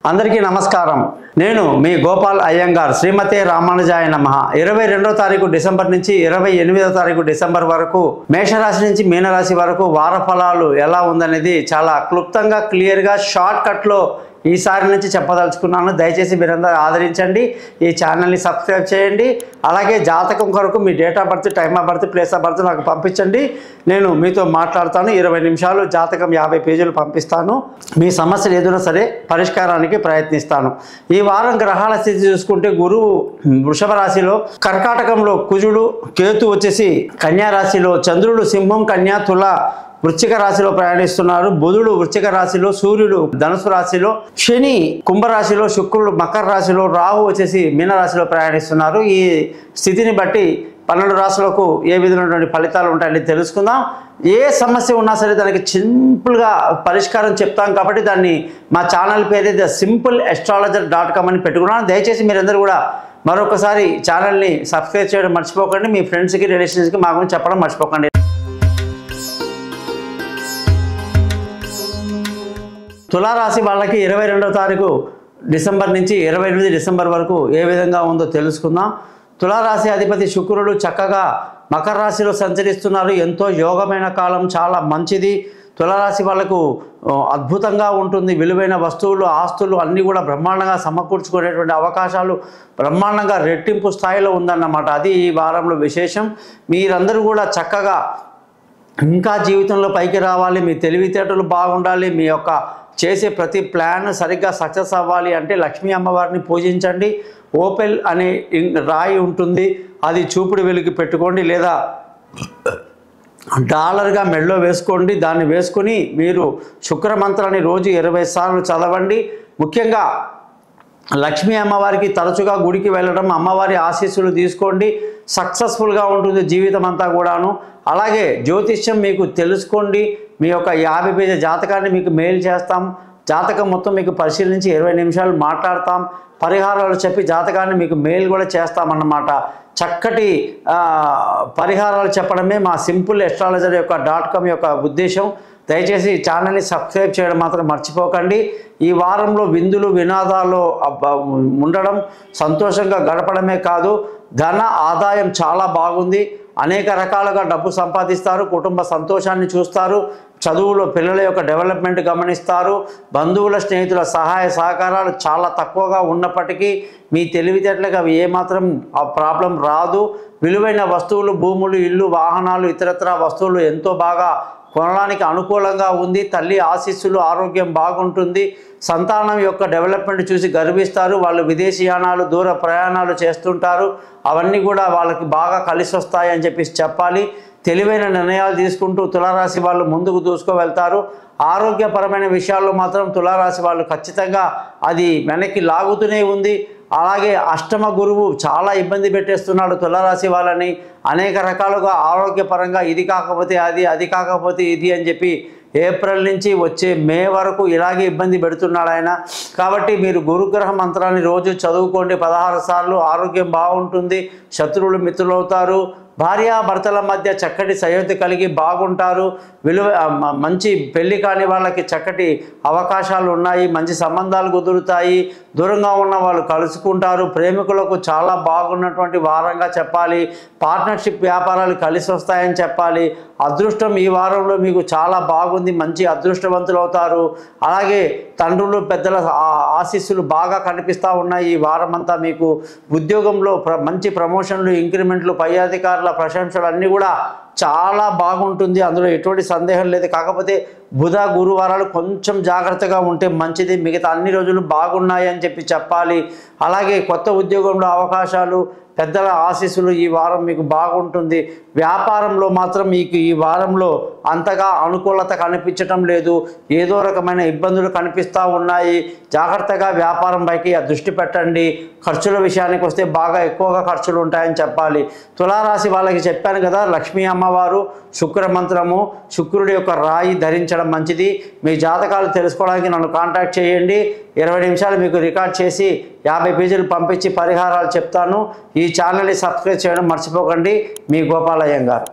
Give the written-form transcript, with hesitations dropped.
అందరికీ నమస్కారం. నేను మీ గోపాల్ అయ్యంగార్. శ్రీమతే రామానుజాయ నమః. 22వ తారీఖు డిసెంబర్ నుంచి 28వ తారీఖు డిసెంబర్ వరకు మేషరాశి నుంచి మీనరాశి వరకు వార ఫలాలు ఎలా ఉందనేది చాలా క్లుప్తంగా క్లియర్గా షార్ట్ కట్లో ఈసారి నుంచి చెప్పదలుచుకున్నాను. దయచేసి మీరందరూ ఆదరించండి, ఈ ఛానల్ని సబ్స్క్రైబ్ చేయండి. అలాగే జాతకం కొరకు మీ date of birth, time of birth, place of birth నాకు పంపించండి. నేను మీతో మాట్లాడతాను. 20 నిమిషాలు జాతకం 50 పేజీలు పంపిస్తాను. మీ సమస్యలు ఏదైనా సరే పరిష్కారానికి ప్రయత్నిస్తాను. ఈ వారం గ్రహాల స్థితి చూసుకుంటే గురువు వృషభ రాశిలో, కర్కాటకంలో కుజుడు, కేతు వచ్చేసి కన్యా రాశిలో, చంద్రుడు సింహం, కన్యా, తుల వృశ్చిక రాశిలో ప్రయాణిస్తున్నారు. బుధుడు వృశ్చిక రాశిలో, సూర్యుడు ధనుసు రాశిలో, శని కుంభరాశిలో, శుక్రుడు మకర రాశిలో, రాహు వచ్చేసి మీనరాశిలో ప్రయాణిస్తున్నారు. ఈ స్థితిని బట్టి 12 రాశులకు ఏ విధమైనటువంటి ఫలితాలు ఉంటాయని తెలుసుకుందాం. ఏ సమస్య ఉన్నా సరే దానికి సింపుల్గా పరిష్కారం చెప్తాం కాబట్టి దాన్ని మా ఛానల్ పేరు simpleastrologer.com అని పెట్టుకున్నాను. దయచేసి మీరందరూ కూడా మరొకసారి ఛానల్ని సబ్స్క్రైబ్ చేయడం మర్చిపోకండి. మీ ఫ్రెండ్స్కి, రిలేషన్స్కి మా గురించి చెప్పడం మర్చిపోకండి. తులారాశి వాళ్ళకి 22వ తారీఖు డిసెంబర్ నుంచి 28 డిసెంబర్ వరకు ఏ విధంగా ఉందో తెలుసుకుందాం. తులారాశి అధిపతి శుక్రుడు చక్కగా మకర రాశిలో సంచరిస్తున్నారు. ఎంతో యోగమైన కాలం, చాలా మంచిది. తులారాశి వాళ్ళకు అద్భుతంగా ఉంటుంది. విలువైన వస్తువులు, ఆస్తులు అన్నీ కూడా బ్రహ్మాండంగా సమకూర్చుకునేటువంటి అవకాశాలు బ్రహ్మాండంగా రెట్టింపు స్థాయిలో ఉందన్నమాట. అది ఈ వారంలో విశేషం. మీరందరూ కూడా చక్కగా ఇంకా జీవితంలో పైకి రావాలి, మీ తెలివితేటలు బాగుండాలి, మీ యొక్క చేసే ప్రతి ప్లాన్ సరిగ్గా సక్సెస్ అవ్వాలి అంటే లక్ష్మీ అమ్మవారిని పూజించండి. ఓపెల్ అనే రాయి ఉంటుంది, అది చూపుడు వెలికి పెట్టుకోండి, లేదా డాలర్గా మెడలో వేసుకోండి. దాన్ని వేసుకొని మీరు శుక్రమంత్రాన్ని రోజు 20 సార్లు చదవండి. ముఖ్యంగా లక్ష్మీ అమ్మవారికి తరచుగా గుడికి వెళ్ళడం, అమ్మవారి ఆశీస్సులు తీసుకోండి. సక్సెస్ఫుల్గా ఉంటుంది జీవితం అంతా కూడాను. అలాగే జ్యోతిష్యం మీకు తెలుసుకోండి. మీ యొక్క 50 పేజీ జాతకాన్ని మీకు మెయిల్ చేస్తాం. జాతకం మొత్తం మీకు పరిశీలించి 20 నిమిషాలు మాట్లాడతాం. పరిహారాలు చెప్పి జాతకాన్ని మీకు మెయిల్ కూడా చేస్తామన్నమాట. చక్కటి పరిహారాలు చెప్పడమే మా simpleastrologer.com యొక్క ఉద్దేశం. దయచేసి ఛానల్ని సబ్స్క్రైబ్ చేయడం మాత్రం మర్చిపోకండి. ఈ వారంలో విందులు వినోదాలు ఉండడం, సంతోషంగా గడపడమే కాదు, ధన ఆదాయం చాలా బాగుంది. అనేక రకాలుగా డబ్బు సంపాదిస్తారు, కుటుంబ సంతోషాన్ని చూస్తారు, చదువులో పిల్లల యొక్క డెవలప్మెంట్ గమనిస్తారు. బంధువుల, స్నేహితుల సహాయ సహకారాలు చాలా తక్కువగా ఉన్నప్పటికీ మీ తెలివితేటలకు అవి ఏమాత్రం ఆ ప్రాబ్లం రాదు. విలువైన వస్తువులు, భూములు, ఇల్లు, వాహనాలు, ఇతరత్ర వస్తువులు ఎంతో బాగా కొనడానికి అనుకూలంగా ఉంది. తల్లి ఆశీస్సులు, ఆరోగ్యం బాగుంటుంది. సంతానం యొక్క డెవలప్మెంట్ చూసి గర్విస్తారు. వాళ్ళు విదేశీయానాలు, దూర ప్రయాణాలు చేస్తుంటారు. అవన్నీ కూడా వాళ్ళకి బాగా కలిసి వస్తాయి అని చెప్పాలి. తెలివైన నిర్ణయాలు తీసుకుంటూ తులారాశి వాళ్ళు ముందుకు దూసుకు వెళ్తారు. ఆరోగ్యపరమైన విషయాల్లో మాత్రం తులారాశి వాళ్ళు ఖచ్చితంగా అది వెనక్కి లాగుతూనే ఉంది. అలాగే అష్టమ గురువు చాలా ఇబ్బంది పెట్టేస్తున్నాడు తులారాశి వాళ్ళని. అనేక రకాలుగా ఆరోగ్యపరంగా ఇది కాకపోతే అది, అది కాకపోతే ఇది అని చెప్పి ఏప్రిల్ నుంచి వచ్చే మే వరకు ఇలాగే ఇబ్బంది పెడుతున్నాడు ఆయన. కాబట్టి మీరు గురుగ్రహ మంత్రాన్ని రోజు చదువుకోండి 16 సార్లు. ఆరోగ్యం బాగుంటుంది, శత్రువులు మిత్రులవుతారు, భార్యాభర్తల మధ్య చక్కటి సయోధ్య కలిగి బాగుంటారు. మంచి పెళ్లి కాని వాళ్ళకి చక్కటి అవకాశాలు ఉన్నాయి, మంచి సంబంధాలు కుదురుతాయి, దూరంగా ఉన్న వాళ్ళు కలుసుకుంటారు. ప్రేమికులకు చాలా బాగున్నటువంటి వారంగా చెప్పాలి. పార్ట్నర్షిప్ వ్యాపారాలు కలిసి వస్తాయని చెప్పాలి. అదృష్టం ఈ వారంలో మీకు చాలా బాగుంది, మంచి అదృష్టవంతులు అవుతారు. అలాగే తండ్రులు, పెద్దల ఆశీస్సులు బాగా కనిపిస్తూ ఉన్నాయి. ఈ వారం అంతా మీకు ఉద్యోగంలో మంచి ప్రమోషన్లు, ఇంక్రిమెంట్లు, పై అధికారుల ప్రశంసలు అన్నీ కూడా చాలా బాగుంటుంది. అందులో ఎటువంటి సందేహం లేదు. కాకపోతే బుధ, గురువారాలు కొంచెం జాగ్రత్తగా ఉంటే మంచిది. మిగతా అన్ని రోజులు బాగున్నాయి అని చెప్పాలి. అలాగే కొత్త ఉద్యోగంలో అవకాశాలు, పెద్దల ఆశీస్సులు ఈ వారం మీకు బాగుంటుంది. వ్యాపారంలో మాత్రం మీకు ఈ వారంలో అంతగా అనుకూలత కనిపించటం లేదు. ఏదో రకమైన ఇబ్బందులు కనిపిస్తూ ఉన్నాయి. జాగ్రత్తగా వ్యాపారం పైకి దృష్టి పెట్టండి. ఖర్చుల విషయానికి వస్తే బాగా ఎక్కువగా ఖర్చులు ఉంటాయని చెప్పాలి. తులారాశి వాళ్ళకి చెప్పాను కదా, లక్ష్మీ అమ్మవారు, శుక్రమంత్రము, శుక్రుడి యొక్క రాయి ధరించడం మంచిది. మీ జాతకాలు తెలుసుకోవడానికి నన్ను కాంటాక్ట్ చేయండి. 20 నిమిషాలు మీకు రికార్డ్ చేసి 50 పేజీలు పంపించి పరిహారాలు చెప్తాను. ఈ ఛానల్ని సబ్స్క్రైబ్ చేయడం మర్చిపోకండి. మీ గోపాల్ అయ్యంగార్.